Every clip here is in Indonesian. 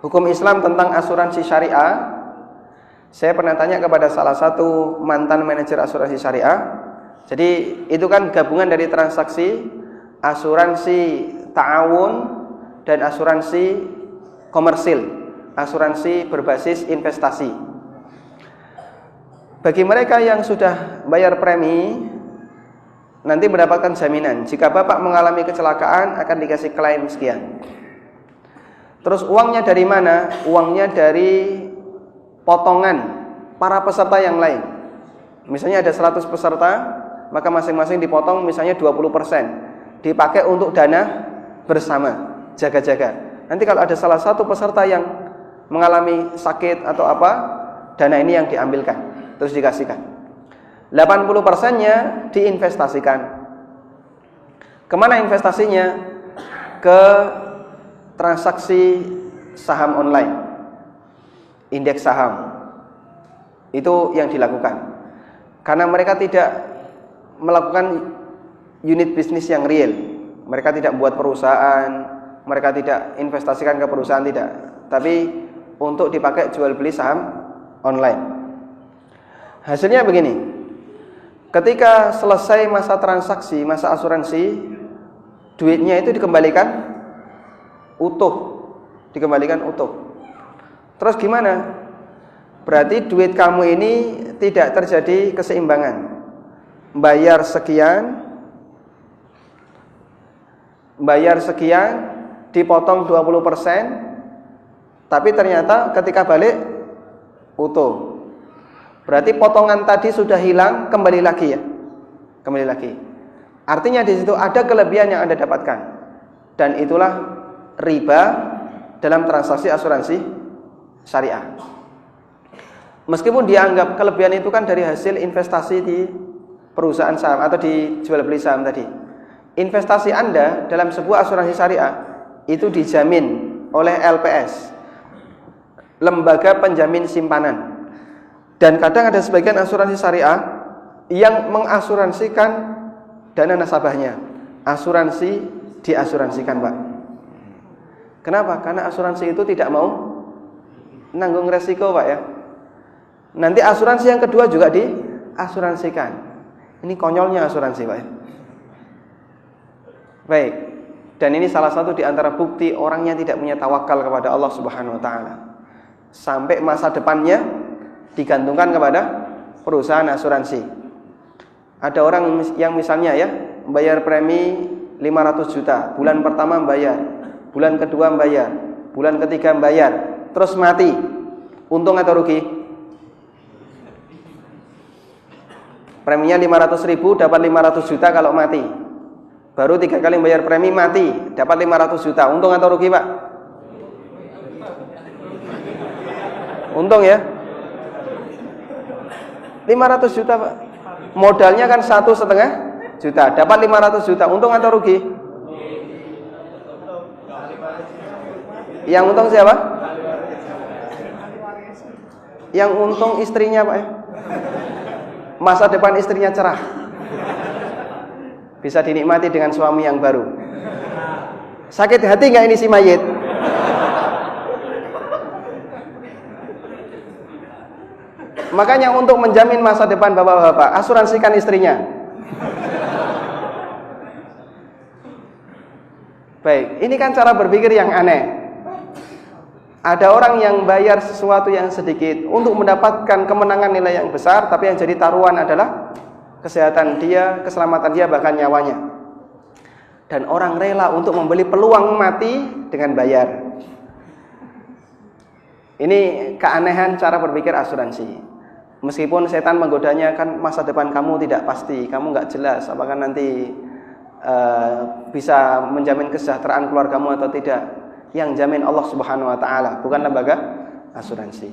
hukum Islam tentang asuransi syariah. Saya pernah tanya kepada salah satu mantan manajer asuransi syariah. Jadi itu kan gabungan dari transaksi asuransi ta'awun dan asuransi komersil, asuransi berbasis investasi. Bagi mereka yang sudah bayar premi, nanti mendapatkan jaminan. Jika Bapak mengalami kecelakaan akan dikasih klaim sekian. Terus uangnya dari mana? Uangnya dari potongan para peserta yang lain. Misalnya ada 100 peserta, maka masing-masing dipotong misalnya 20%, dipakai untuk dana bersama, jaga-jaga. Nanti kalau ada salah satu peserta yang mengalami sakit atau apa, dana ini yang diambilkan, terus dikasihkan. 80%-nya diinvestasikan. Kemana investasinya? Ke transaksi saham online, indeks saham. Itu yang dilakukan. Karena mereka tidak melakukan unit bisnis yang real. Mereka tidak buat perusahaan, mereka tidak investasikan ke perusahaan, tidak. Tapi untuk dipakai jual beli saham online. Hasilnya begini. Ketika selesai masa transaksi, masa asuransi, duitnya itu dikembalikan utuh. Dikembalikan utuh. Terus gimana? Berarti duit kamu ini tidak terjadi keseimbangan. Bayar sekian, dipotong 20%, tapi ternyata ketika balik utuh. Berarti potongan tadi sudah hilang, kembali lagi ya. Kembali lagi. Artinya di situ ada kelebihan yang Anda dapatkan. Dan itulah riba dalam transaksi asuransi syariah. Meskipun dianggap kelebihan itu kan dari hasil investasi di perusahaan saham atau di jual beli saham tadi. Investasi Anda dalam sebuah asuransi syariah itu dijamin oleh LPS, lembaga penjamin simpanan. Dan kadang ada sebagian asuransi syariah yang mengasuransikan dana nasabahnya. Asuransi diasuransikan, Pak. Kenapa? Karena asuransi itu tidak mau nanggung resiko, Pak ya. Nanti asuransi yang kedua juga diasuransikan. Ini konyolnya asuransi, Pak ya. Baik. Dan ini salah satu di antara bukti orangnya tidak punya tawakal kepada Allah Subhanahu wa taala. Sampai masa depannya digantungkan kepada perusahaan asuransi. Ada orang yang misalnya ya, bayar premi 500 juta, bulan pertama bayar, bulan kedua bayar, bulan ketiga bayar, terus mati. Untung atau rugi? Preminya 500.000, dapat 500 juta kalau mati. Baru 3 kali bayar premi mati, dapat 500 juta. Untung atau rugi, Pak? Untung ya. 500 juta, Pak. Modalnya kan 1,5 juta, dapat 500 juta. Untung atau rugi? Yang untung siapa? Yang untung istrinya, Pak ya. Masa depan istrinya cerah, bisa dinikmati dengan suami yang baru. Sakit hati nggak ini si mayit? Makanya untuk menjamin masa depan bapak-bapak, asuransikan istrinya. Baik, ini kan cara berpikir yang aneh. Ada orang yang bayar sesuatu yang sedikit untuk mendapatkan kemenangan nilai yang besar, tapi yang jadi taruhan adalah kesehatan dia, keselamatan dia, bahkan nyawanya. Dan orang rela untuk membeli peluang mati dengan bayar. Ini keanehan cara berpikir asuransi. Meskipun setan menggodanya, kan masa depan kamu tidak pasti, kamu nggak jelas apakah nanti bisa menjamin kesejahteraan keluargamu atau tidak. Yang jamin Allah Subhanahu wa taala, bukan lembaga asuransi.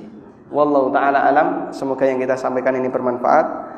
Wallahu taala alam. Semoga yang kita sampaikan ini bermanfaat.